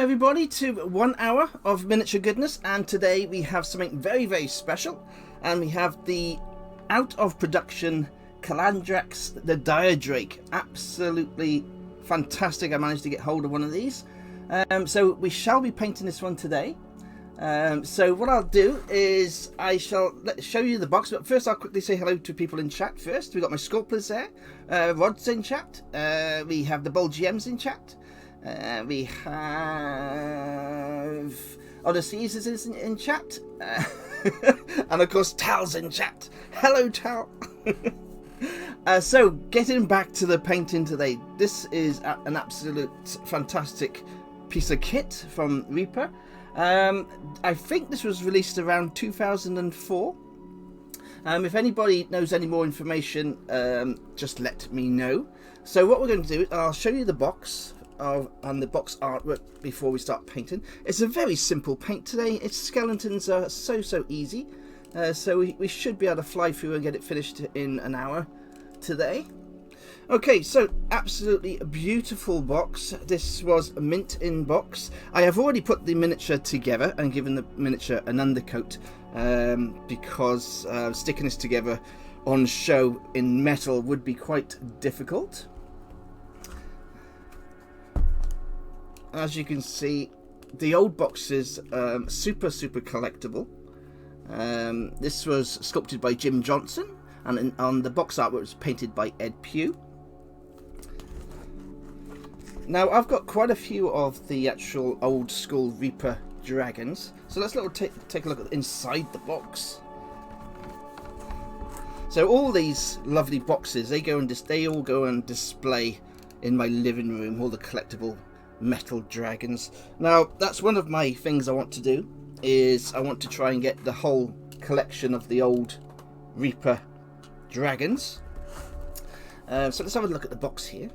everybody to 1 hour of miniature goodness, and today we have something very, very special, and we have the out of production Kaladrax the Dire Drake. Absolutely fantastic. I managed to get hold of one of these, so we shall be painting this one today. So what I'll do is I shall show you the box, but first I'll quickly say hello to people in chat first. We've got my sculptors there, Rod's in chat, we have the Bold GMs in chat, we have Odysseus is in chat, and of course Tal's in chat. Hello Tal. So getting back to the painting today, this is an absolute fantastic piece of kit from Reaper. I think this was released around 2004. If anybody knows any more information, just let me know. So what we're going to do, I'll show you the box and the box artwork before we start painting. It's a very simple paint today. Its skeletons are so easy, so we should be able to fly through and get it finished in an hour today. Okay, so absolutely beautiful box. This was a mint in box. I have already put the miniature together and given the miniature an undercoat, because sticking this together on show in metal would be quite difficult. As you can see, the old box is super collectible. This was sculpted by Jim Johnson, and on the box art it was painted by Ed Pugh. Now I've got quite a few of the actual old school Reaper dragons, so let's take a look at inside the box. So all these lovely boxes, they all go and display in my living room, all the collectible metal dragons. Now that's one of my things I want to do, is I want to try and get the whole collection of the old Reaper dragons. So let's have a look at the box here.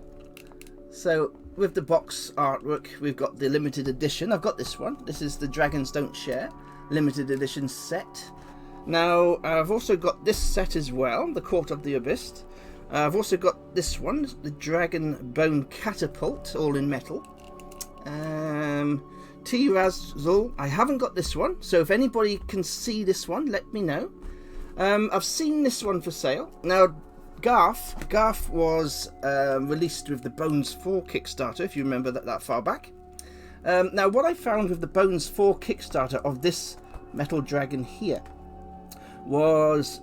So with the box artwork, we've got the limited edition. I've got this one. This is the Dragons Don't Share limited edition set. Now I've also got this set as well, the Court of the Abyss. I've also got this one, the Dragon Bone Catapult, all in metal. T-Razzle, I haven't got this one, so if anybody can see this one, let me know. I've seen this one for sale. Now Garth was released with the Bones 4 Kickstarter, if you remember that far back. Now what I found with the Bones 4 Kickstarter of this metal dragon here was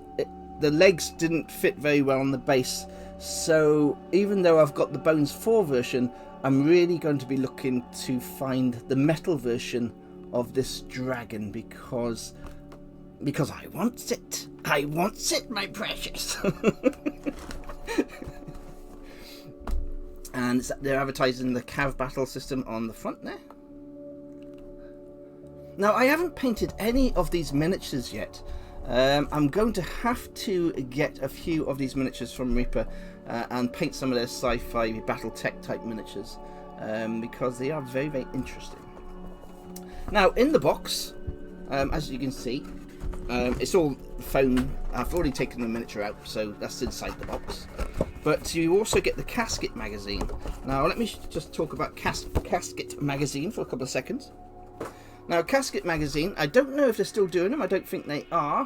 the legs didn't fit very well on the base, so even though I've got the Bones 4 version, I'm really going to be looking to find the metal version of this dragon, because I want it. I want it, my precious. And they're advertising the Cav battle system on the front there. Now I haven't painted any of these miniatures yet. I'm going to have to get a few of these miniatures from Reaper and paint some of their sci-fi BattleTech type miniatures, because they are very interesting. Now in the box, as you can see, it's all foam. I've already taken the miniature out, so that's inside the box. But you also get the Casket magazine. Now let me just talk about Casket magazine for a couple of seconds. Now Casket magazine, I don't know if they're still doing them. I don't think they are.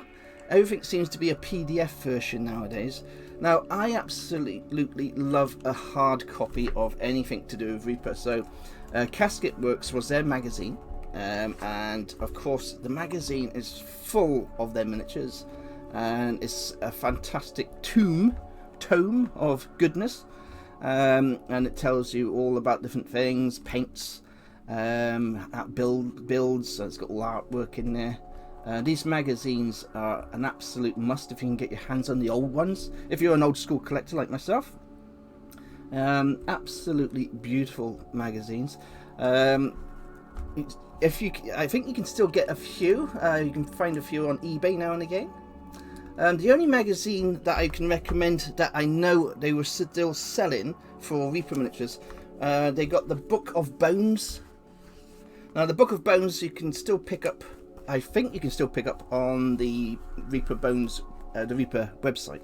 Everything seems to be a PDF version nowadays. Now I absolutely love a hard copy of anything to do with Reaper. So Casket Works was their magazine. And of course the magazine is full of their miniatures, and it's a fantastic tome of goodness, and it tells you all about different things, paints, builds, so it's got all artwork in there. These magazines are an absolute must if you can get your hands on the old ones, if you're an old school collector like myself. Absolutely beautiful magazines. I think you can still get a few. You can find a few on eBay now and again. The only magazine that I can recommend that I know they were still selling for Reaper miniatures, they got the Book of Bones. Now the Book of Bones you can still pick up. I think you can still pick up on the Reaper Bones, the Reaper website.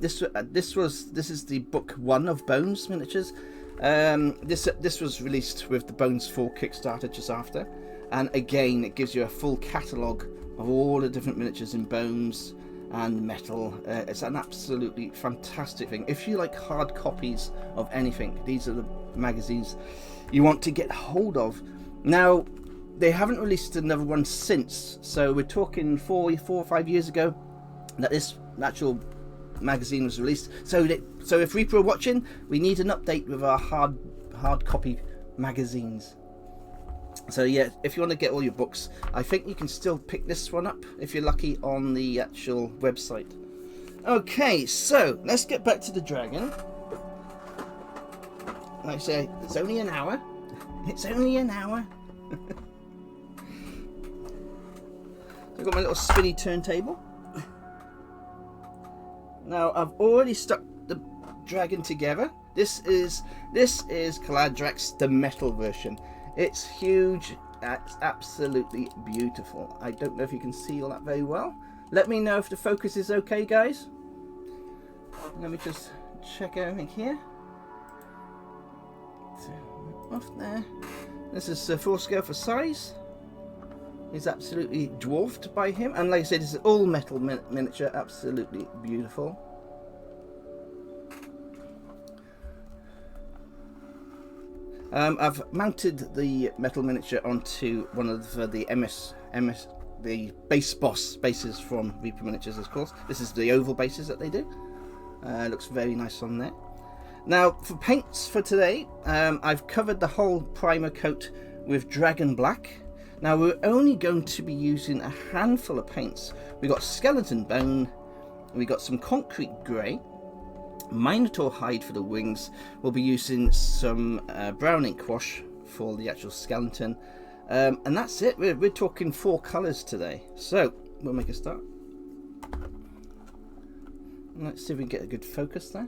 This is the Book 1 of Bones miniatures. This was released with the Bones 4 Kickstarter just after, and again it gives you a full catalogue of all the different miniatures in Bones and metal. It's an absolutely fantastic thing. If you like hard copies of anything, these are the magazines you want to get hold of. Now, they haven't released another one since, so we're talking 4 or 5 years ago that this actual magazine was released. So if Reaper are watching, we need an update with our hard copy magazines. So yeah, if you want to get all your books, I think you can still pick this one up if you're lucky on the actual website. Okay, so let's get back to the dragon. Like I say, it's only an hour. It's only an hour. I've got my little spinny turntable. Now I've already stuck the dragon together. This is Kaladrax, the metal version. It's huge. It's absolutely beautiful. I don't know if you can see all that very well. Let me know if the focus is okay, guys. Let me just check everything here. So, off there. This is full scale for size. He's absolutely dwarfed by him, and like I said, this is all metal miniature, absolutely beautiful. I've mounted the metal miniature onto one of the base boss bases from Reaper Miniatures, of course. This is the oval bases that they do. Looks very nice on there. Now, for paints for today, I've covered the whole primer coat with Dragon Black. Now, we're only going to be using a handful of paints. We got Skeleton Bone, we got some Concrete Grey, Minotaur Hide for the wings. We'll be using some brown ink wash for the actual skeleton, and that's it. We're talking 4 colours today, so we'll make a start. Let's see if we can get a good focus there.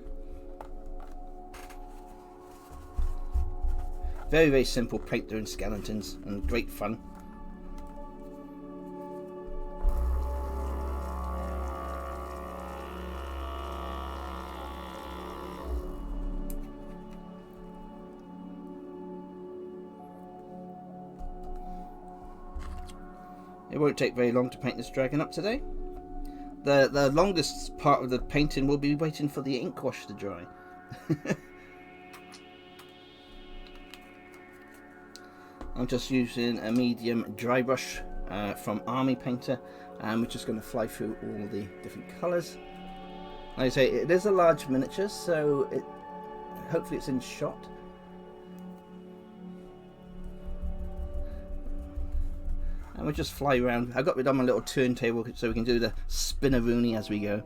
Very, very simple paint doing skeletons and great fun. It won't take very long to paint this dragon up today. The longest part of the painting will be waiting for the ink wash to dry. I'm just using a medium dry brush from Army Painter, and we're just going to fly through all the different colours. Like I say, it is a large miniature, so hopefully it's in shot. And we'll just fly around. I got rid of my little turntable so we can do the spin-a-rooney as we go.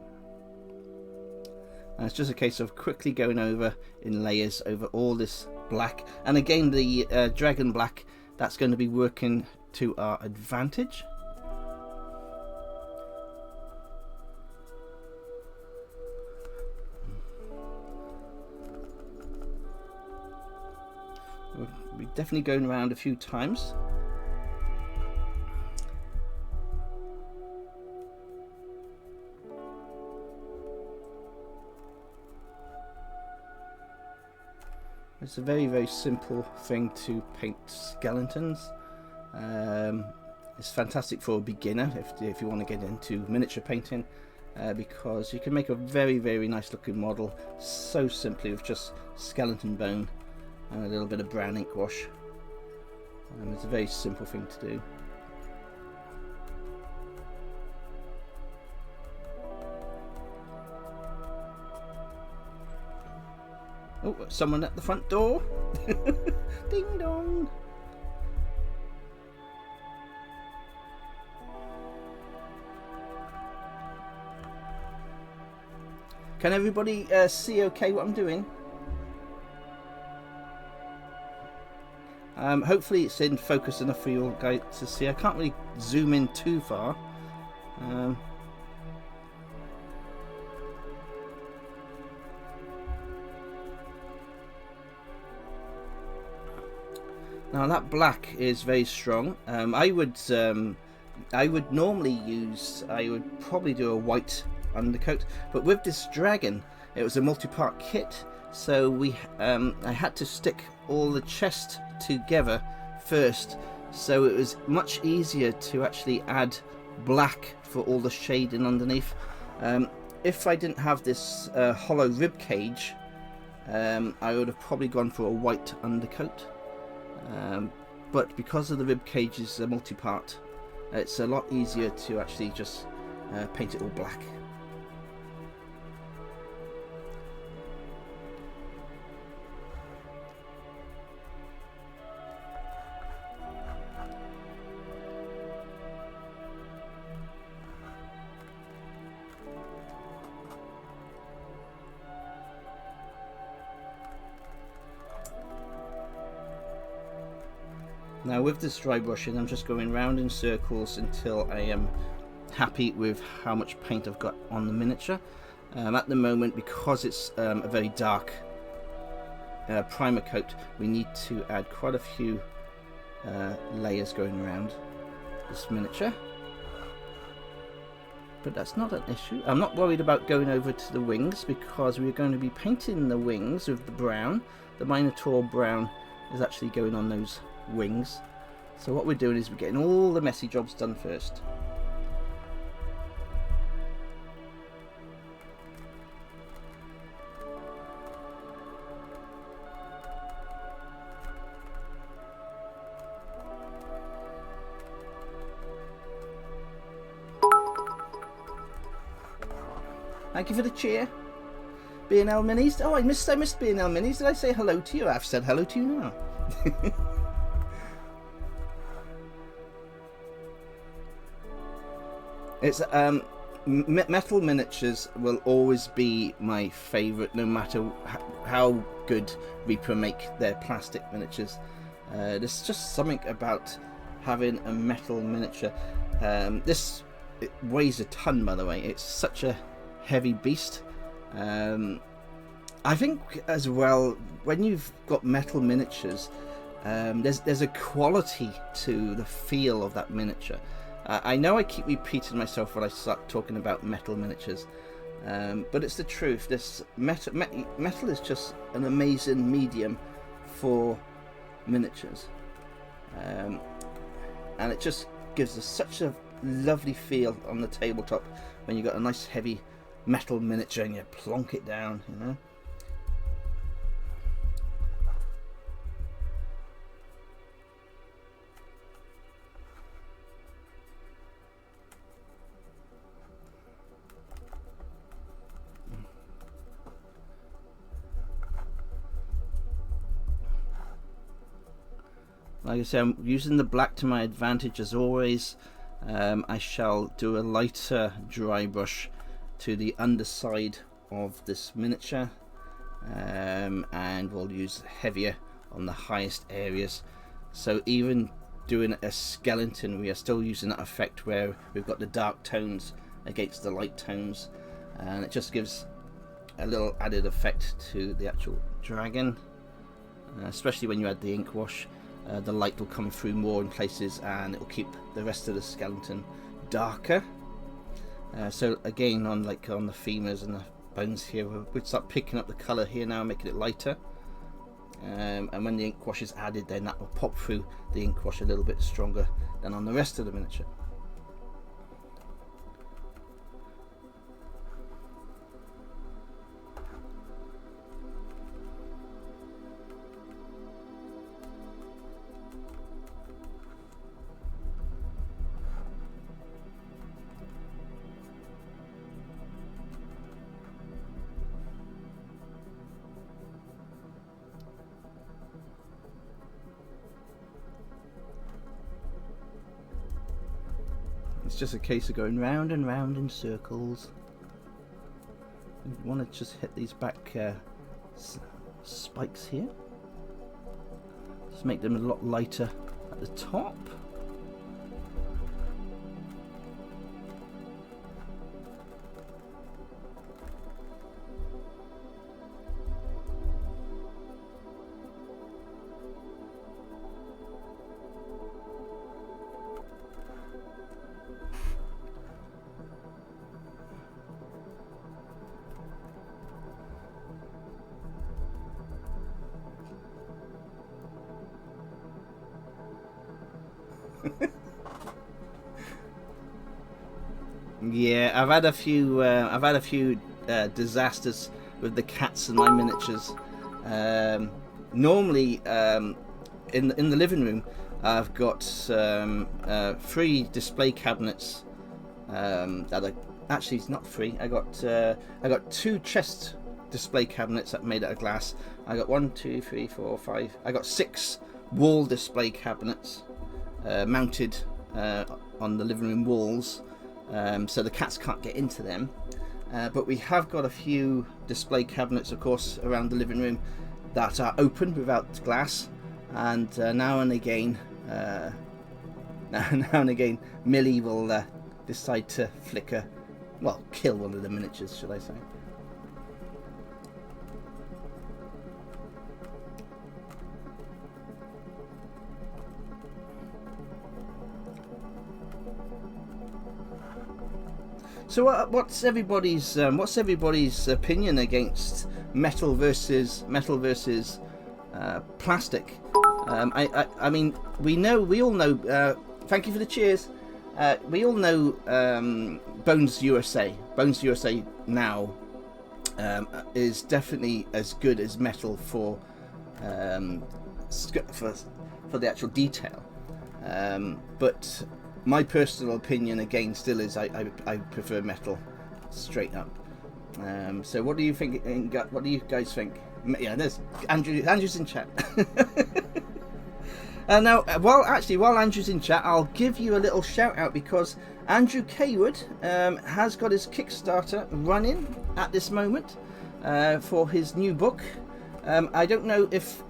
And it's just a case of quickly going over in layers over all this black. And again, the Dragon Black, that's going to be working to our advantage. We're definitely going around a few times. It's a very, very simple thing to paint skeletons. It's fantastic for a beginner if you want to get into miniature painting, because you can make a very, very nice looking model so simply with just skeleton bone and a little bit of brown ink wash. It's a very simple thing to do. Oh, someone at the front door. Ding dong. Can everybody see okay what I'm doing? Hopefully it's in focus enough for you guys to see. I can't really zoom in too far. Now that black is very strong. I would normally use, I would probably do a white undercoat, but with this dragon, It was a multi-part kit, so I had to stick all the chest together first, so it was much easier to actually add black for all the shading underneath. If I didn't have this hollow rib cage, I would have probably gone for a white undercoat, but because of the rib cage is a multi-part, it's a lot easier to actually just paint it all black. Now with this dry brushing, I'm just going round in circles until I am happy with how much paint I've got on the miniature. At the moment, because it's a very dark primer coat, we need to add quite a few layers going around this miniature. But that's not an issue. I'm not worried about going over to the wings, because we're going to be painting the wings with the brown. The Minotaur brown is actually going on those wings. So what we're doing is we're getting all the messy jobs done first. Thank you for the cheer. B&L Minis. Oh, I missed B&L Minis. Did I say hello to you? I've said hello to you now. It's metal miniatures will always be my favourite, no matter how good Reaper make their plastic miniatures. There's just something about having a metal miniature. This it weighs a ton, by the way. It's such a heavy beast. I think as well, when you've got metal miniatures, there's a quality to the feel of that miniature. I know I keep repeating myself when I start talking about metal miniatures, but it's the truth. This metal is just an amazing medium for miniatures, and it just gives us such a lovely feel on the tabletop when you've got a nice heavy metal miniature and you plonk it down, you know. Like I say, I'm using the black to my advantage as always. I shall do a lighter dry brush to the underside of this miniature, and we'll use heavier on the highest areas. So even doing a skeleton, we are still using that effect where we've got the dark tones against the light tones, and it just gives a little added effect to the actual dragon, especially when you add the ink wash. The light will come through more in places, and it will keep the rest of the skeleton darker. So again, on the femurs and the bones here, we'll start picking up the colour here now, making it lighter. And when the ink wash is added, then that will pop through the ink wash a little bit stronger than on the rest of the miniature. It's just a case of going round and round in circles. You want to just hit these back spikes here. Just make them a lot lighter at the top. Yeah, I've had a few disasters with the cats and my miniatures. Normally, in the living room, I've got 3 display cabinets that are actually it's not 3. I got 2 chest display cabinets that are made out of glass. I got 1, 2, 3, 4, 5. I got 6 wall display cabinets mounted on the living room walls, so the cats can't get into them. But we have got a few display cabinets, of course, around the living room that are open without glass, and now and again, Millie will decide to kill one of the miniatures, should I say. So what's everybody's opinion against metal versus plastic? I mean, we all know. Thank you for the cheers. We all know Bones USA. Bones USA now is definitely as good as metal for the actual detail, but my personal opinion again still is I prefer metal, straight up. So what do you think? What do you guys think? Yeah, there's Andrew's in chat. Now, while Andrew's in chat, I'll give you a little shout out because Andrew Kaywood has got his Kickstarter running at this moment for his new book. I don't know if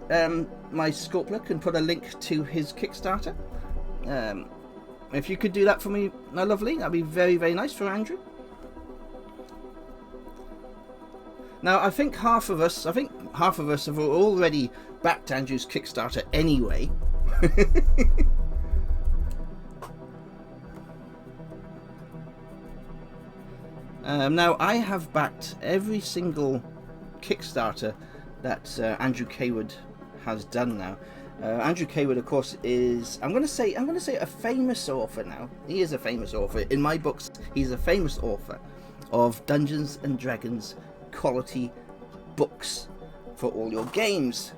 my Scorpler can put a link to his Kickstarter. If you could do that for me, lovely, that'd be very, very nice for Andrew. Now, I think half of us have already backed Andrew's Kickstarter anyway. Now, I have backed every single Kickstarter that Andrew Kaywood has done now. Andrew Kaywood, of course, is I'm going to say a famous author now. He is a famous author. In my books, he's a famous author of Dungeons and Dragons quality books for all your games.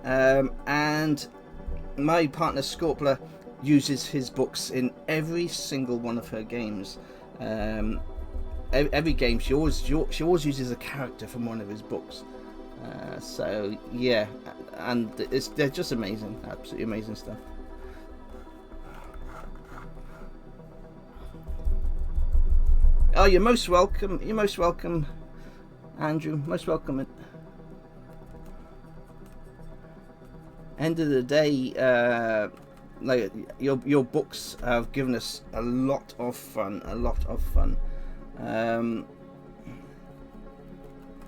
And my partner Scorpler uses his books in every single one of her games. Every game she always uses a character from one of his books. So yeah, and they're just amazing, absolutely amazing stuff. Oh, you're most welcome. You're most welcome, Andrew. Most welcome. End of the day, like your books have given us a lot of fun.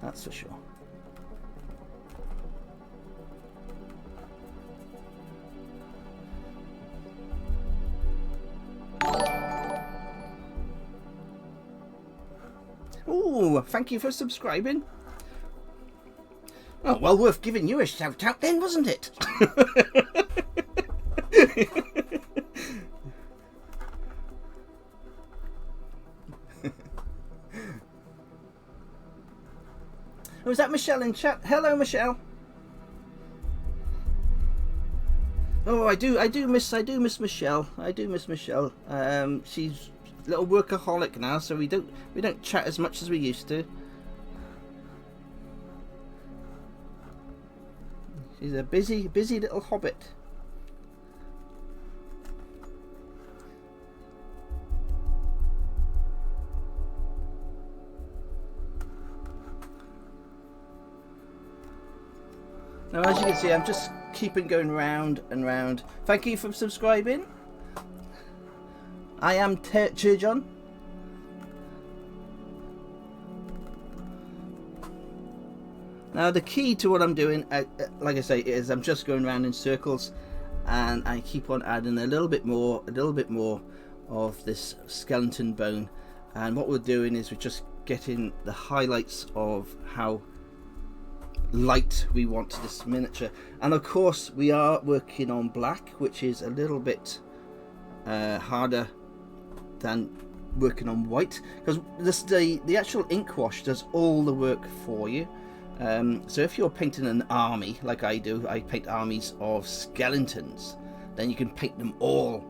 That's for sure. Oh, thank you for subscribing. Oh, well worth giving you a shout out then, wasn't it? Was that Michelle in chat? Hello, Michelle. Oh, I do miss Michelle. I do miss Michelle. She's a little workaholic now, so we don't chat as much as we used to. She's a busy little hobbit. Now, as you can see, I'm just keeping going round and round. Thank you for subscribing. I am Churjon. Now, the key to what I'm doing, like I say, is I'm just going around in circles, and I keep on adding a little bit more of this skeleton bone. And what we're doing is we're just getting the highlights of how light we want this miniature. And of course, we are working on black, which is a little bit harder than working on white, because the actual ink wash does all the work for you. So if you're painting an army like I do, I paint armies of skeletons, then you can paint them all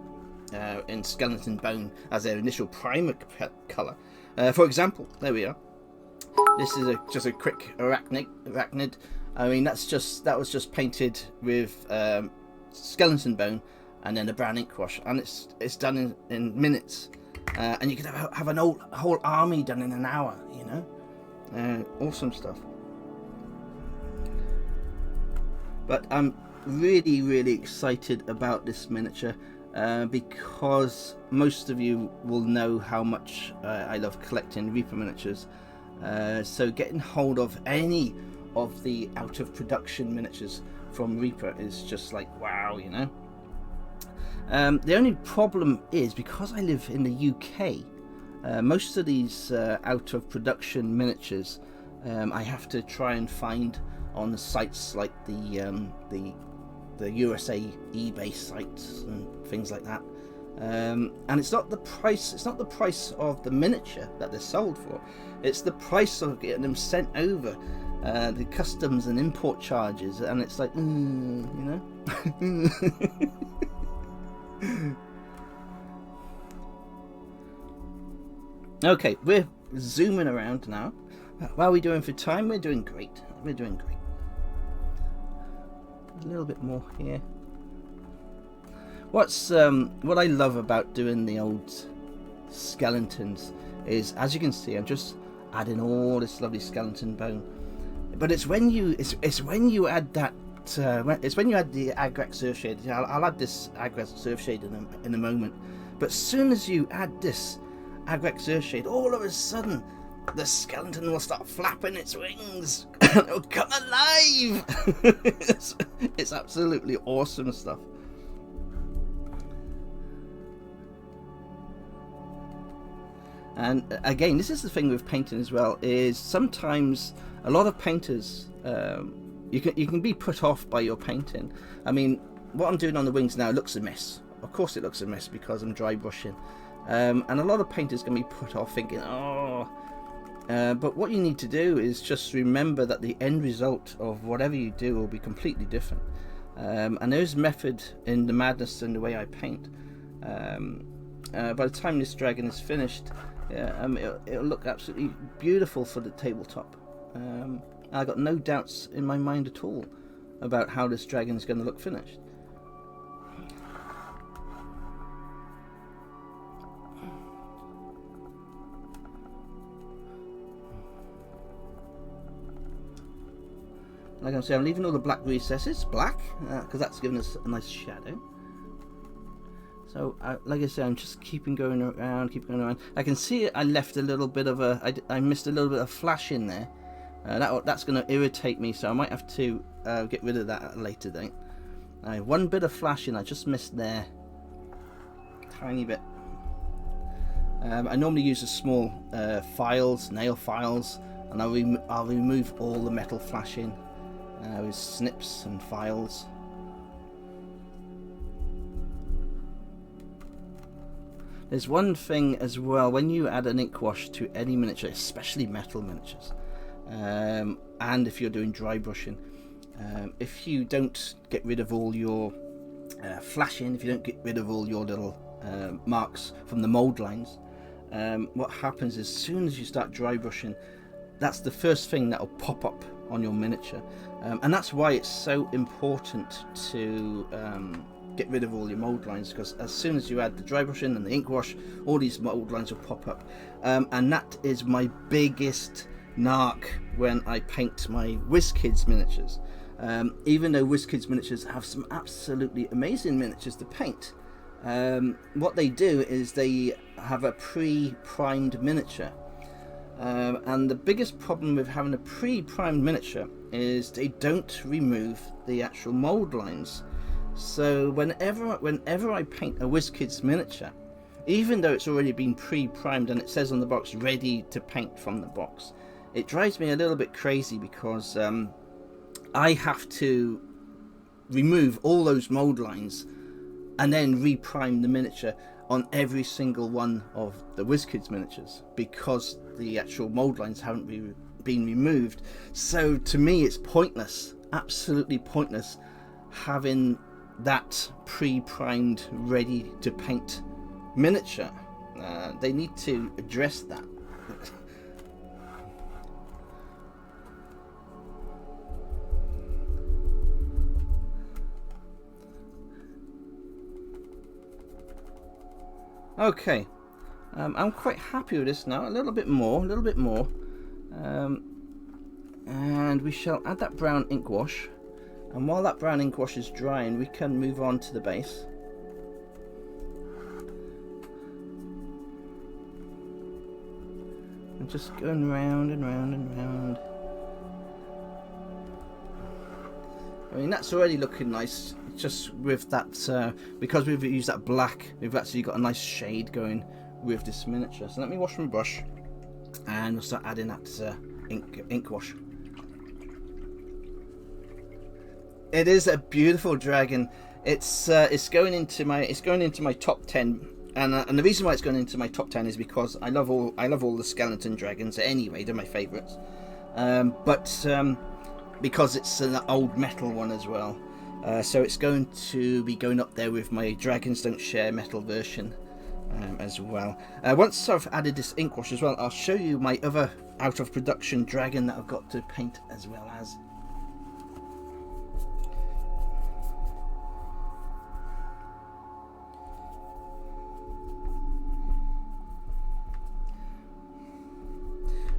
in skeleton bone as their initial primer colour. For example, there we are. This is just a quick arachnid. I mean, that was just painted with skeleton bone and then a brown ink wash, and it's done in minutes. And you could have a whole army done in an hour, you know. Awesome stuff. But I'm really, really excited about this miniature because most of you will know how much I love collecting Reaper miniatures. So getting hold of any of the out of production miniatures from Reaper is just like wow, you know. The only problem is, because I live in the UK, most of these out of production miniatures I have to try and find on the sites like the USA eBay sites and things like that. And it's not the price of the miniature that they're sold for, it's the price of getting them sent over, the customs and import charges, and it's like, you know. Okay, we're zooming around now. How are we doing for time? We're doing great. A little bit more here. What I love about doing the old skeletons is, as you can see, I'm just adding all this lovely skeleton bone. But it's when you add that. It's when you add the Kaladrax surf shade. I'll add this Kaladrax surf shade in a moment. But as soon as you add this Kaladrax surf shade, all of a sudden the skeleton will start flapping its wings. It'll come alive. It's absolutely awesome stuff. And again, this is the thing with painting as well, is sometimes a lot of painters, you can be put off by your painting. I mean, what I'm doing on the wings now looks a mess. Of course it looks a mess because I'm dry brushing. And a lot of painters can be put off thinking, but what you need to do is just remember that the end result of whatever you do will be completely different. And there's method in the madness in the way I paint. By the time this dragon is finished, it'll look absolutely beautiful for the tabletop. I got no doubts in my mind at all about how this dragon is going to look finished. Like I say, I'm leaving all the black recesses black because that's giving us a nice shadow. So, like I say, I'm just keeping going around. I can see I left a little bit of I missed a little bit of flash in there. That's going to irritate me, so I might have to get rid of that at a later date. One bit of flashing I just missed there, tiny bit. I normally use a small nail files, and I'll remove all the metal flashing with snips and files. There's one thing as well, when you add an ink wash to any miniature, especially metal miniatures, and if you're doing dry brushing, if you don't get rid of all your flashing, if you don't get rid of all your little marks from the mold lines, what happens is, as soon as you start dry brushing, that's the first thing that will pop up on your miniature, and that's why it's so important to get rid of all your mold lines, because as soon as you add the dry brushing and the ink wash, all these mold lines will pop up, and that is my biggest narc when I paint my WizKids miniatures. Even though WizKids miniatures have some absolutely amazing miniatures to paint, what they do is they have a pre-primed miniature, and the biggest problem with having a pre-primed miniature is they don't remove the actual mold lines. So whenever I paint a WizKids miniature, even though it's already been pre-primed and it says on the box ready to paint from the box, it drives me a little bit crazy, because I have to remove all those mold lines and then reprime the miniature on every single one of the WizKids miniatures, because the actual mold lines haven't been removed. So to me it's pointless, absolutely pointless, having that pre-primed ready to paint miniature. They need to address that. Okay, I'm quite happy with this now. A little bit more, and we shall add that brown ink wash. And while that brown ink wash is drying, we can move on to the base. And just going round and round and round. I mean, that's already looking nice, just with that, because we've used that black, we've actually got a nice shade going with this miniature. So let me wash my brush, and we'll start adding that ink wash. It is a beautiful dragon. It's going into my top 10, and the reason why it's going into my top 10 is because I love all the skeleton dragons anyway. They're my favourites, but because it's an old metal one as well, so it's going to be going up there with my Dragons Don't Share metal version as well. Once I've added this ink wash as well, I'll show you my other out of production dragon that I've got to paint as well as.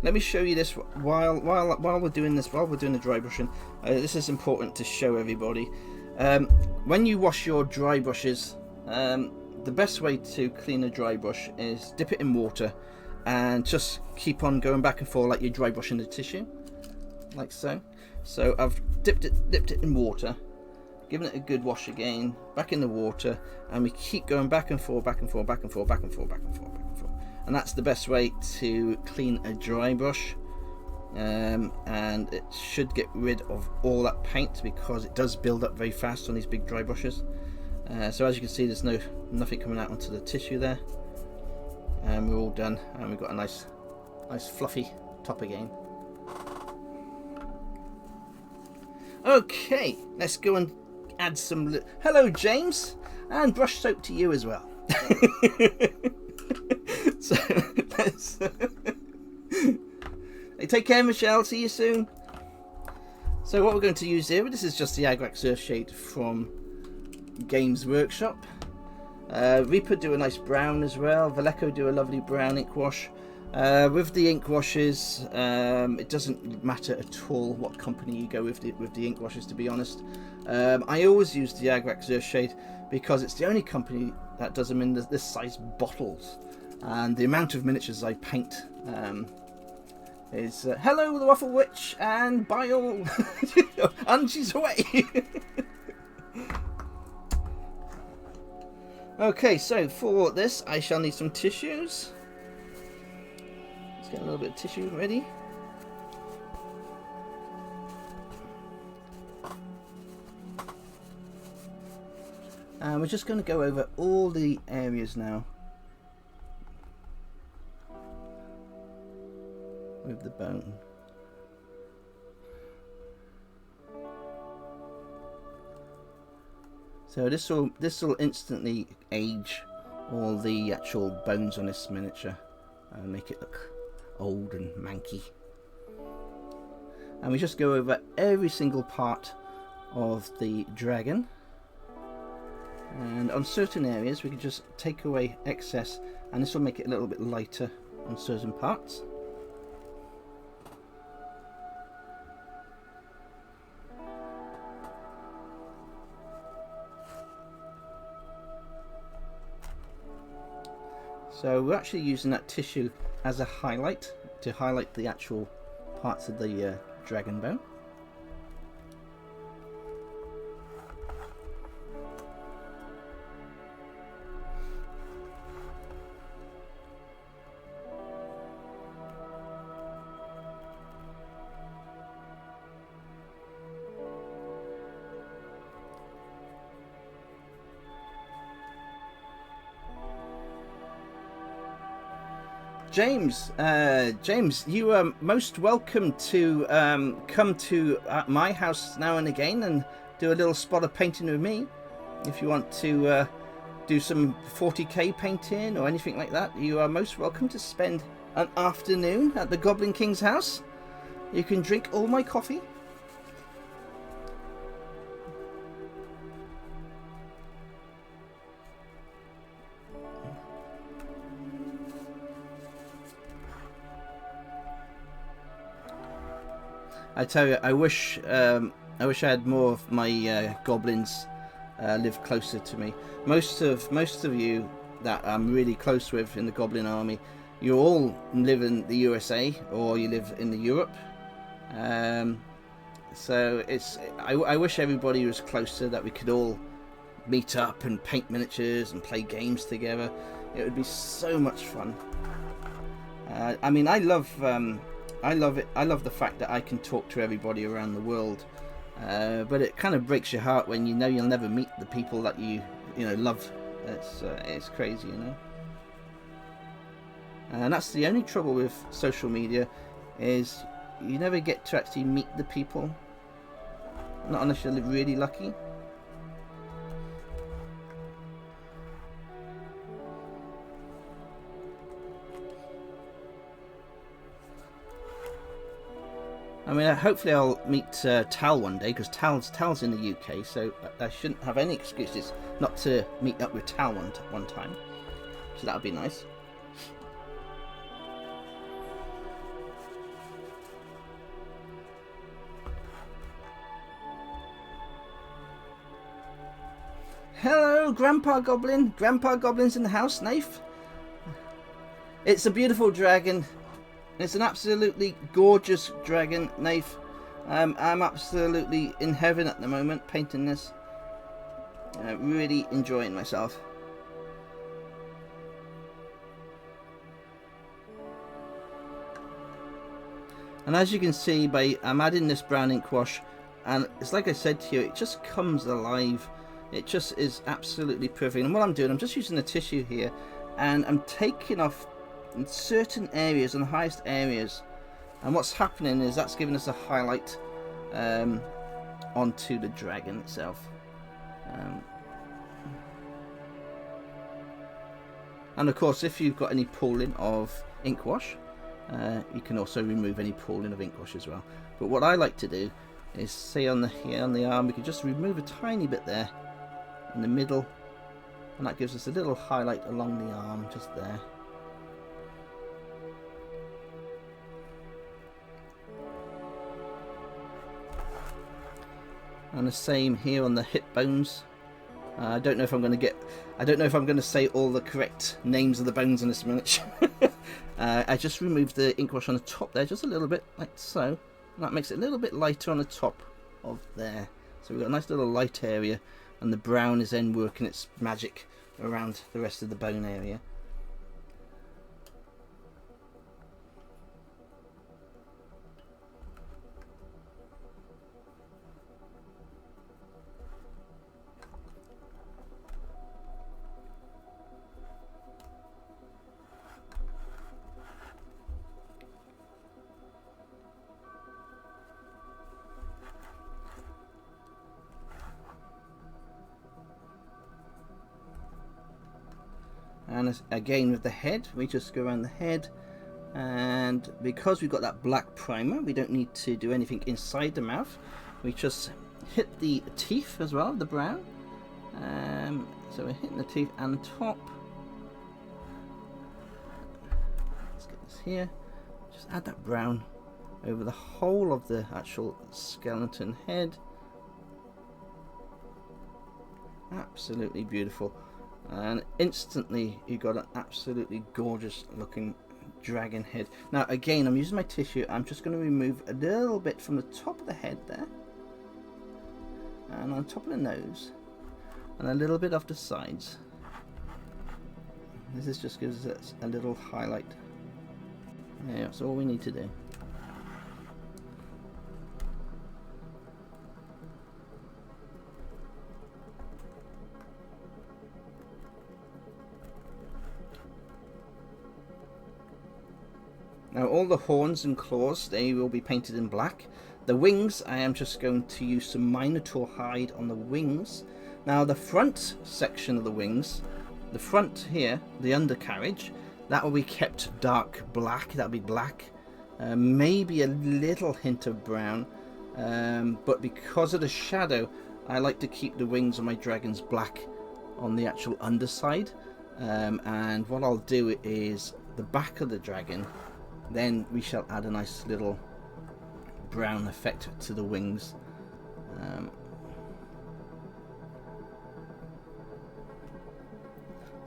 Let me show you this while we're doing this, while we're doing the dry brushing. This is important to show everybody. When you wash your dry brushes, the best way to clean a dry brush is dip it in water and just keep on going back and forth like you're dry brushing the tissue, like so. So I've dipped it in water, given it a good wash again, back in the water, and we keep going back and forth, back and forth, back and forth, back and forth, back and forth, back and forth. And that's the best way to clean a dry brush, and it should get rid of all that paint, because it does build up very fast on these big dry brushes. So as you can see, there's nothing coming out onto the tissue there, and we're all done, and we've got a nice fluffy top again. Okay, let's go and add some hello James, and brush soap to you as well. So let's hey, take care, Michelle, see you soon. So what we're going to use here, this is just the Kaladrax Earthshade from Games Workshop. Reaper do a nice brown as well, Vallejo do a lovely brown ink wash. With the ink washes, it doesn't matter at all what company you go with the ink washes, to be honest. I always use the Kaladrax Earthshade because it's the only company that does them in this size bottles, and the amount of miniatures I paint is hello the Waffle Witch, and bye all. And she's away. Okay, so for this I shall need some tissues. Let's get a little bit of tissue ready. And we're just going to go over all the areas now with the bone. So this will instantly age all the actual bones on this miniature and make it look old and manky. And we just go over every single part of the dragon, and on certain areas we can just take away excess, and this will make it a little bit lighter on certain parts. So we're actually using that tissue as a highlight to highlight the actual parts of the dragon bone. James, James, you are most welcome to come to my house now and again and do a little spot of painting with me. If you want to do some 40k painting or anything like that, you are most welcome to spend an afternoon at the Goblin King's house. You can drink all my coffee. I tell you, I wish I had more of my goblins live closer to me. Most of you that I'm really close with in the Goblin Army, you all live in the USA or you live in the Europe. So I wish everybody was closer, that we could all meet up and paint miniatures and play games together. It would be so much fun. I mean, I love it. I love the fact that I can talk to everybody around the world, but it kind of breaks your heart when you know you'll never meet the people that you love. It's crazy, and that's the only trouble with social media, is you never get to actually meet the people, not unless you're really lucky. I mean, hopefully I'll meet Tal one day, because Tal's in the UK, so I shouldn't have any excuses not to meet up with Tal one time. So that would be nice. Hello, Grandpa Goblin. Grandpa Goblin's in the house, Nath. It's a beautiful dragon. It's an absolutely gorgeous dragon, Nath. I'm absolutely in heaven at the moment painting this. Really enjoying myself. And as you can see, I'm adding this brown ink wash, and it's like I said to you, it just comes alive. It just is absolutely perfect. And what I'm doing, I'm just using a tissue here, and I'm taking off in certain areas, and the highest areas, and what's happening is that's giving us a highlight onto the dragon itself. And of course, if you've got any pooling of ink wash, you can also remove any pooling of ink wash as well. But what I like to do is, say on the arm, we can just remove a tiny bit there in the middle, and that gives us a little highlight along the arm just there. And the same here on the hip bones. I don't know if I'm going to say all the correct names of the bones in this miniature. I just removed the ink wash on the top there just a little bit, like so. And that makes it a little bit lighter on the top of there. So we've got a nice little light area, and the brown is then working its magic around the rest of the bone area. And again with the head, we just go around the head, and because we've got that black primer, we don't need to do anything inside the mouth. We just hit the teeth as well, the brown. So we're hitting the teeth and the top. Let's get this here. Just add that brown over the whole of the actual skeleton head. Absolutely beautiful. And instantly you got an absolutely gorgeous looking dragon head. Now again, I'm using my tissue. I'm just going to remove a little bit from the top of the head there, and on top of the nose, and a little bit off the sides. This just gives us a little highlight. Yeah, that's all we need to do. Now all the horns and claws, they will be painted in black. The wings, I am just going to use some Minotaur hide on the wings. Now the front section of the wings, the front here, the undercarriage, that will be kept dark black. That'll be black, maybe a little hint of brown, but because of the shadow, I like to keep the wings of my dragons black on the actual underside. And what I'll do is the back of the dragon, then we shall add a nice little brown effect to the wings.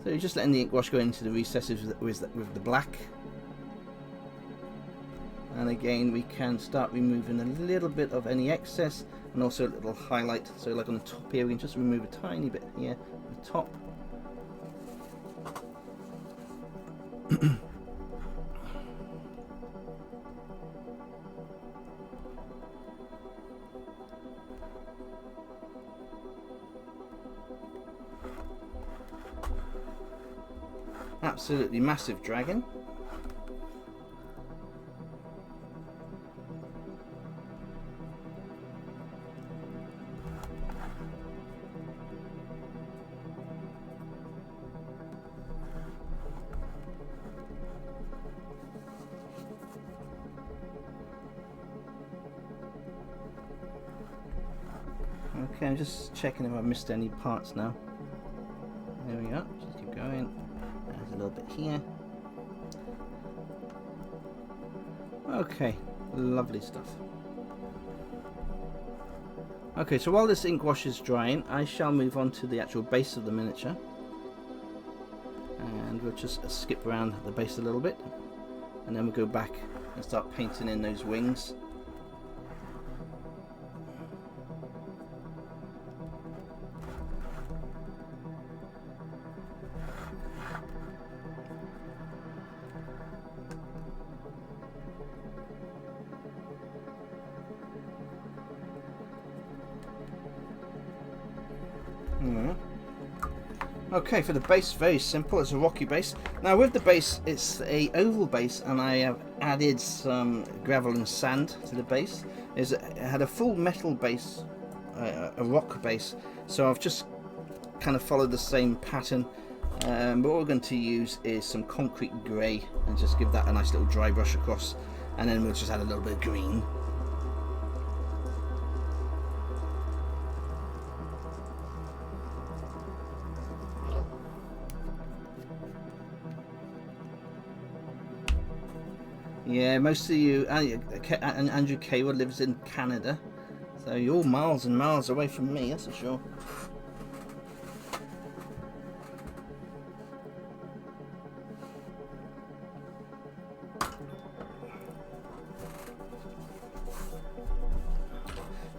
So you're just letting the ink wash go into the recesses with the black. And again, we can start removing a little bit of any excess, and also a little highlight. So like on the top here, we can just remove a tiny bit here at the top. Absolutely massive dragon. Okay, I'm just checking if I've missed any parts now. There we go, just keep going. There's a little bit here. Okay, lovely stuff. Okay, so while this ink wash is drying, I shall move on to the actual base of the miniature. And we'll just skip around the base a little bit. And then we'll go back and start painting in those wings. Okay, for the base, very simple. It's a rocky base. Now with the base, it's a oval base, and I have added some gravel and sand to the base. It had a full metal base, a rock base, so I've just kind of followed the same pattern. But what we're going to use is some concrete grey, and just give that a nice little dry brush across, and then we'll just add a little bit of green. Yeah, most of you, and Andrew Kaywood lives in Canada, so you're all miles and miles away from me, that's for sure.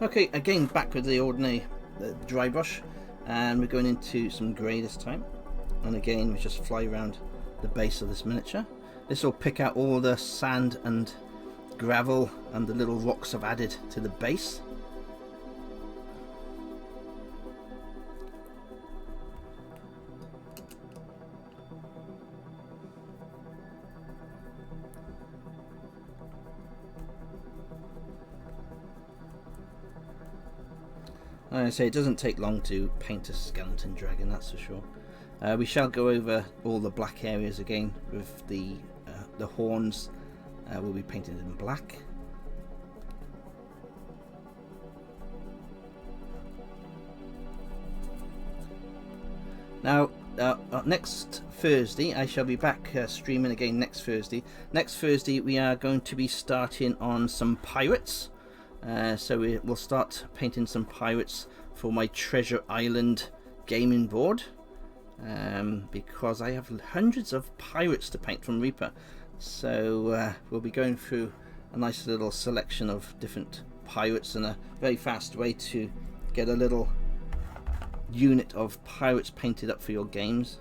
Okay, again back with the ordinary dry brush, and we're going into some grey this time, and again we just fly around the base of this miniature. This will pick out all the sand and gravel and the little rocks I've added to the base. Like I say, it doesn't take long to paint a skeleton dragon, that's for sure. We shall go over all the black areas again with the horns. Will be painted in black. Now, next Thursday, I shall be back streaming again next Thursday. Next Thursday, we are going to be starting on some pirates. So we'll start painting some pirates for my Treasure Island gaming board. Because I have hundreds of pirates to paint from Reaper. So we'll be going through a nice little selection of different pirates, and a very fast way to get a little unit of pirates painted up for your games.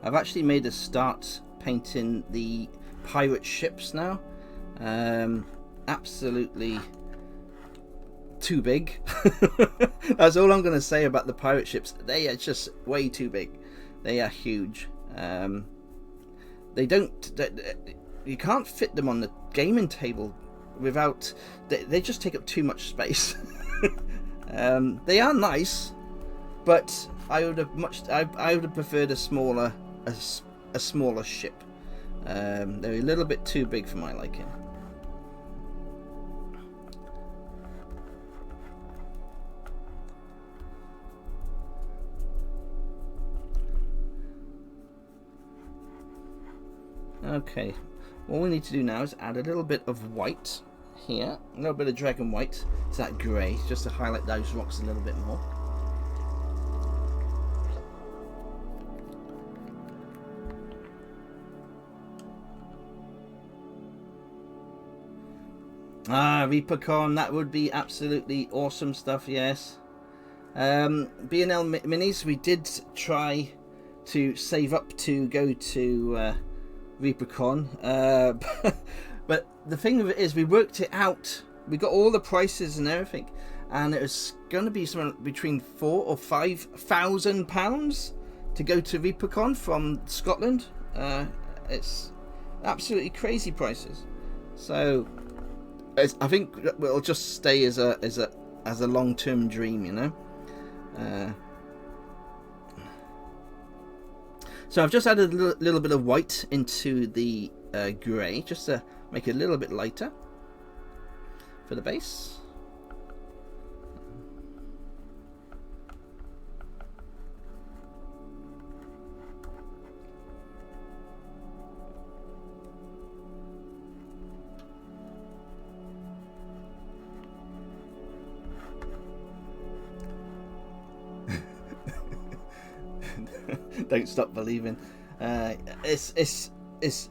I've actually made a start painting the pirate ships now. Absolutely too big. That's all I'm going to say about the pirate ships. They are just way too big. They are huge. You can't fit them on the gaming table without. They just take up too much space. They are nice, but I would have preferred a smaller ship. They're a little bit too big for my liking. Okay, what we need to do now is add a little bit of white here, a little bit of dragon white to that grey, just to highlight those rocks a little bit more. ReaperCon, that would be absolutely awesome stuff, yes. B&L Minis, we did try to save up to go to ReaperCon, but the thing of it is, we worked it out. We got all the prices and everything, and it was going to be somewhere between £4,000 or £5,000 to go to ReaperCon from Scotland. It's absolutely crazy prices. So I think it'll just stay as a long-term dream, you know. So I've just added a little bit of white into the grey, just to make it a little bit lighter for the base. Don't stop believing. It's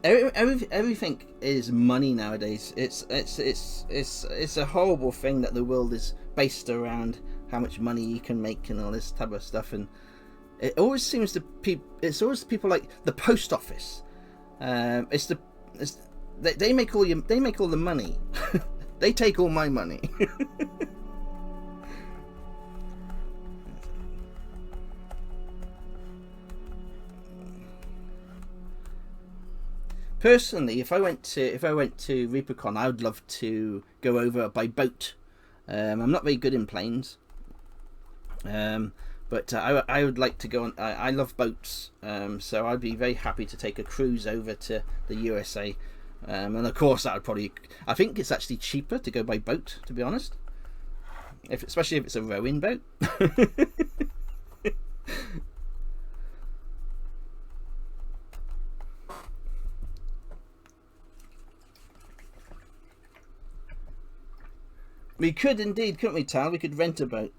everything is money nowadays. It's a horrible thing that the world is based around how much money you can make and all this type of stuff. And it always seems to it's always people like the post office. They make all the money. They take all my money. Personally, if I went to ReaperCon, I would love to go over by boat. I'm not very good in planes, but I would like to go on. I love boats, so I'd be very happy to take a cruise over to the USA. And of course, I think it's actually cheaper to go by boat, to be honest. Especially if it's a rowing boat. We could indeed, couldn't we, Tal? We could rent a boat.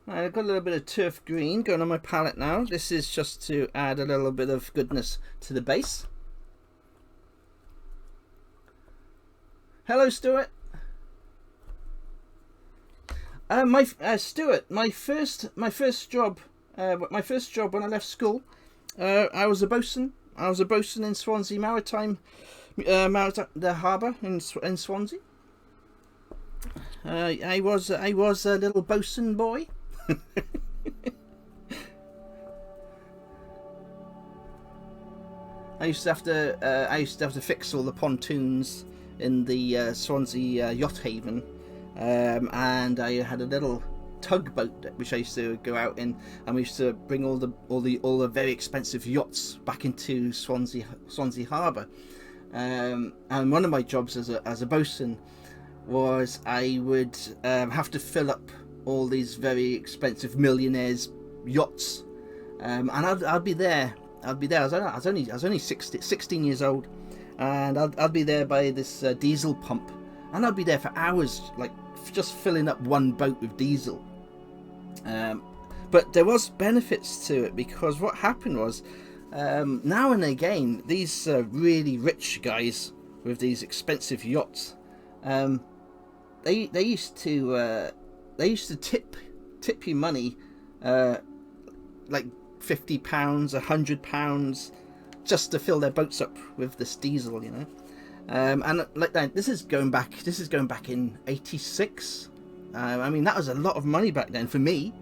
Right, I've got a little bit of turf green going on my palette now. This is just to add a little bit of goodness to the base. Hello, Stuart. Stuart, my first job when I left school, I was a bosun. I was a bosun in Swansea Maritime, the harbour in Swansea. I was a little bosun boy. I used to have to fix all the pontoons in the Swansea yacht haven. And I had a little tugboat which I used to go out in, and we used to bring all the very expensive yachts back into Swansea Harbour. And one of my jobs as a bosun was I would have to fill up all these very expensive millionaires' yachts, and I'd be there. I was only 16 years old, and I'd be there by this diesel pump. And I'd be there for hours, like just filling up one boat with diesel. But there was benefits to it, because what happened was, now and again, these really rich guys with these expensive yachts, they used to tip you money, like £50, £100, just to fill their boats up with this diesel, you know. And like that, this is going back in '86. I mean, that was a lot of money back then for me.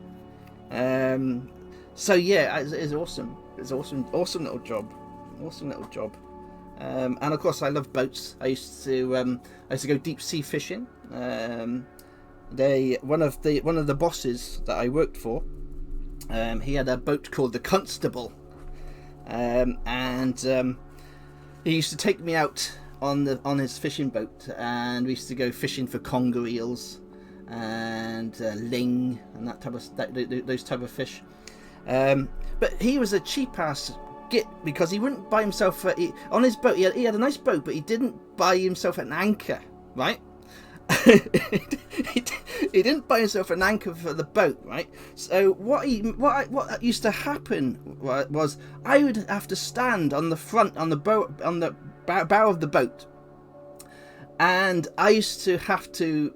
So yeah, it's awesome. It's awesome little job. And of course, I love boats. I used to go deep sea fishing. One of the bosses that I worked for, he had a boat called the Constable, and he used to take me out on his fishing boat, and we used to go fishing for conger eels and ling and those type of fish. But he was a cheap ass git, because he wouldn't buy himself on his boat. He had a nice boat, but he didn't buy himself an anchor, right? He didn't buy himself an anchor for the boat, right? So what used to happen was I would have to stand on the front, on the bow of the boat, and I used to have to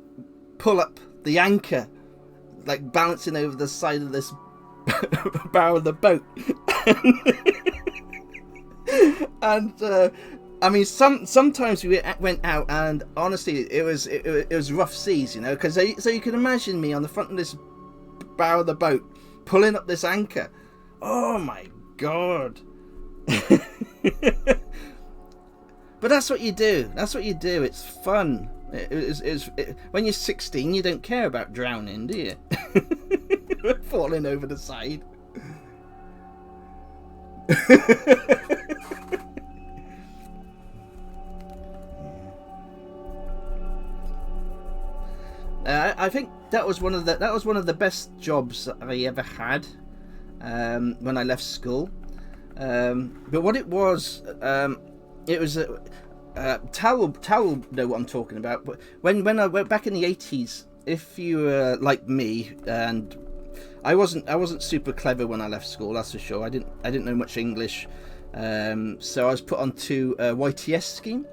pull up the anchor, like balancing over the side of this bow of the boat. And I mean, sometimes we went out, and honestly, it was rough seas, you know. Because so you can imagine me on the front of this bow of the boat, pulling up this anchor. Oh my god! But that's what you do. It's fun. When you're 16, you don't care about drowning, do you? Falling over the side. I think that was one of the best jobs I ever had when I left school. But what it was Tal will know what I'm talking about. But when I went back in the 80s, if you were like me, and I wasn't super clever when I left school, that's for sure. I didn't know much English, so I was put onto a YTS scheme.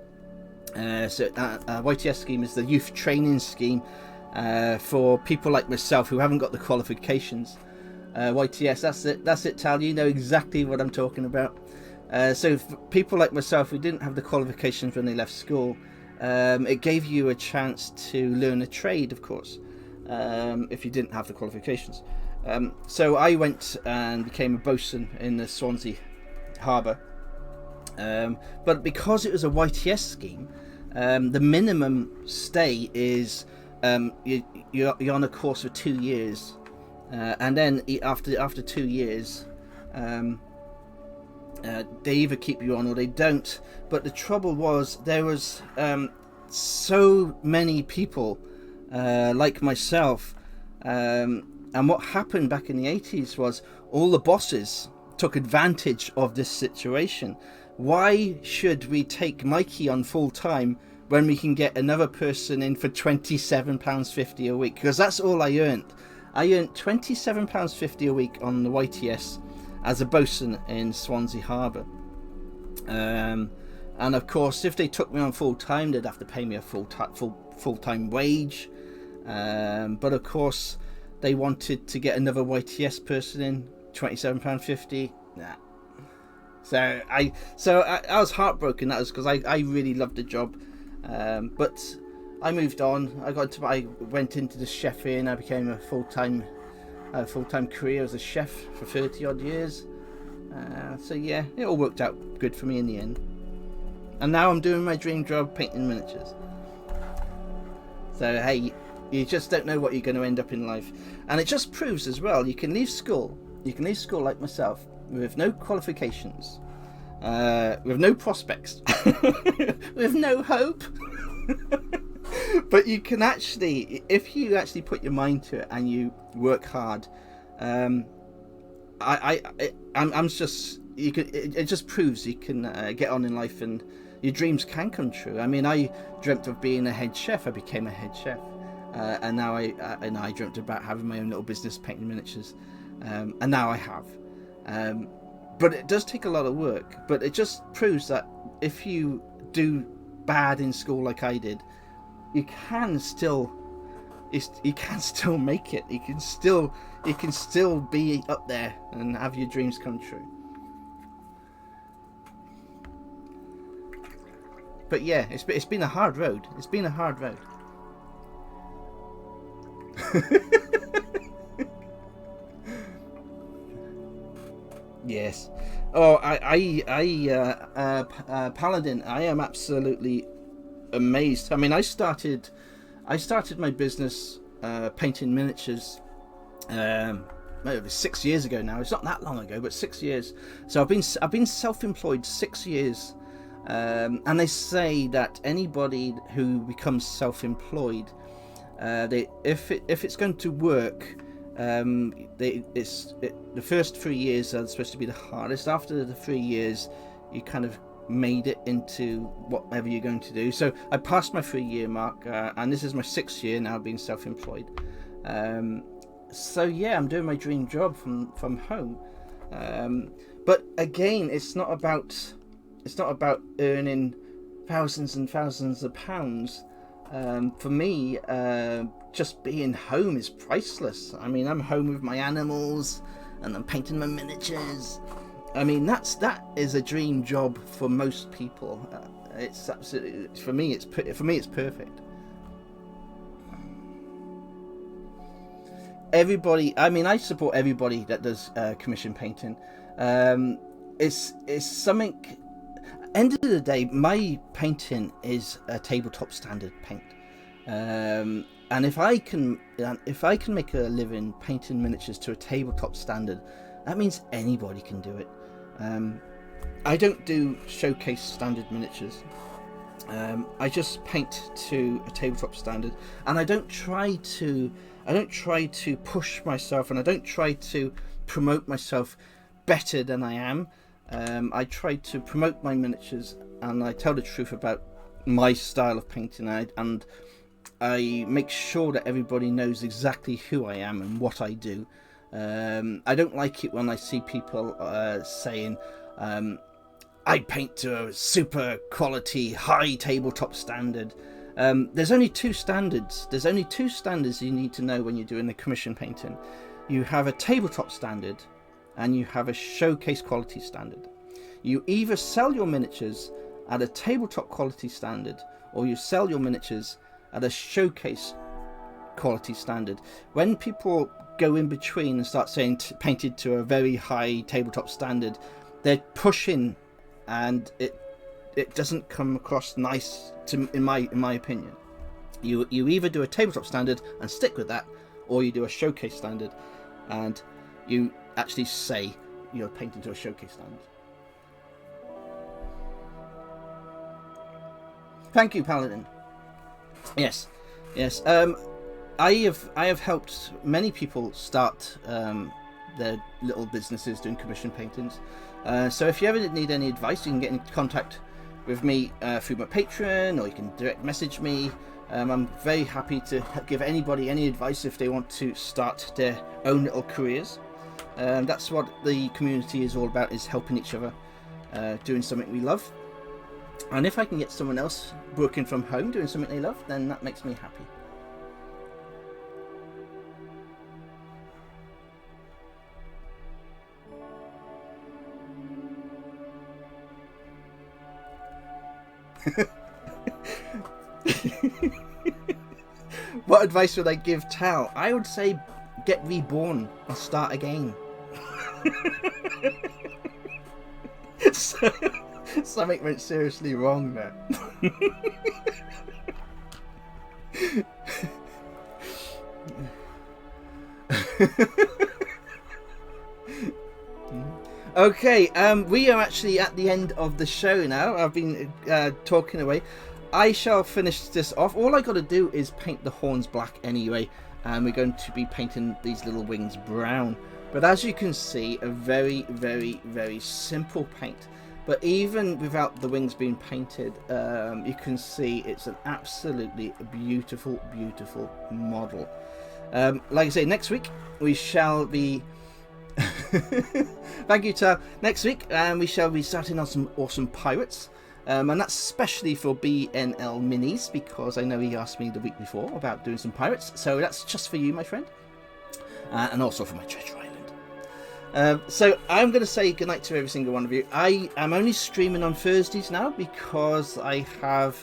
YTS scheme is the youth training scheme for people like myself who haven't got the qualifications. YTS, that's it, Tal. You know exactly what I'm talking about. So for people like myself who didn't have the qualifications when they left school, it gave you a chance to learn a trade, of course, if you didn't have the qualifications. So I went and became a bosun in the Swansea harbour. But because it was a YTS scheme, the minimum stay is you're on a course for 2 years, and then after 2 years, they either keep you on or they don't. But the trouble was, there was so many people like myself, and what happened back in the 80s was all the bosses took advantage of this situation. Why should we take Mikey on full time when we can get another person in for £27.50 a week? Because that's all I earned. I earned £27.50 a week on the YTS as a bosun in Swansea Harbour. And of course, if they took me on full time, they'd have to pay me a full-time wage. But of course, they wanted to get another YTS person in, £27.50. Nah. So I was heartbroken. That was because I really loved the job. But I moved on. I went into the chefing. I became a full-time career as a chef for 30 odd years. So yeah, it all worked out good for me in the end. And now I'm doing my dream job, painting miniatures. So hey, you just don't know what you're going to end up in life. And it just proves as well, you can leave school like myself with no qualifications, with no prospects, with no hope. But you can actually, if you actually put your mind to it and you work hard, it just proves you can get on in life and your dreams can come true. I mean, I dreamt of being a head chef. I became a head chef, and now I dreamt about having my own little business painting miniatures, and now I have. But it does take a lot of work. But it just proves that if you do bad in school like I did, you can still make it. You can still be up there and have your dreams come true. But yeah, it's been a hard road. It's been a hard road. Yes. Oh, Paladin, I am absolutely amazed. I mean, I started my business painting miniatures maybe 6 years ago now. It's not that long ago, but 6 years. So I've been self-employed 6 years, and they say that anybody who becomes self-employed, if it's going to work, the first 3 years are supposed to be the hardest. After the 3 years, you kind of made it into whatever you're going to do. So I passed my 3-year mark, and this is my 6th year now being self-employed. So yeah, I'm doing my dream job from home. But again, it's not about earning thousands and thousands of pounds. For me, just being home is priceless. I mean, I'm home with my animals and I'm painting my miniatures. I mean, that is a dream job for most people. It's absolutely, for me it's perfect. Everybody, I mean, I support everybody that does commission painting. It's something. End of the day, my painting is a tabletop standard paint, and if I can make a living painting miniatures to a tabletop standard, that means anybody can do it. I don't do showcase standard miniatures. I just paint to a tabletop standard, and I don't try to push myself, and I don't try to promote myself better than I am. I try to promote my miniatures, and I tell the truth about my style of painting, and I make sure that everybody knows exactly who I am and what I do. I don't like it when I see people saying, I paint to a super quality, high tabletop standard. There's only two standards. There's only two standards you need to know when you're doing the commission painting. You have a tabletop standard, and you have a showcase quality standard. You either sell your miniatures at a tabletop quality standard, or you sell your miniatures at a showcase quality standard. When people go in between and start saying painted to a very high tabletop standard, they're pushing, and it doesn't come across nice in my opinion. You either do a tabletop standard and stick with that, or you do a showcase standard and you actually say you're painting to a showcase standard. Thank you, Paladin. Yes. I have helped many people start their little businesses doing commission paintings. So if you ever need any advice, you can get in contact with me through my Patreon, or you can direct message me. I'm very happy to give anybody any advice if they want to start their own little careers. That's what the community is all about, is helping each other, doing something we love. And if I can get someone else working from home doing something they love, then that makes me happy. What advice would I give Tal? I would say get reborn and start again. Something went seriously wrong there. Okay, we are actually at the end of the show now. I've been talking away. I shall finish this off. All I got to do is paint the horns black anyway, and we're going to be painting these little wings brown. But as you can see, a very, very, very simple paint. But even without the wings being painted, you can see it's an absolutely beautiful, beautiful model. Like I say, next week we shall be... Thank you, Tal. Next week we shall be starting on some awesome pirates. And that's especially for BNL Minis, because I know he asked me the week before about doing some pirates. So that's just for you, my friend. And also for my treasure island. So I'm going to say goodnight to every single one of you. I am only streaming on Thursdays now because I have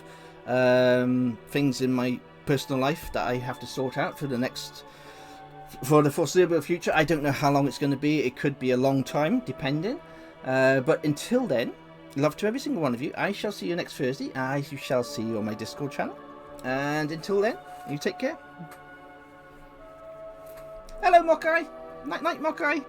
things in my personal life that I have to sort out for the foreseeable future. I don't know how long it's going to be. It could be a long time, depending. But until then, love to every single one of you. I shall see you next Thursday. I shall see you on my Discord channel. And until then, you take care. Hello, Mokai. Night, night, Mokai.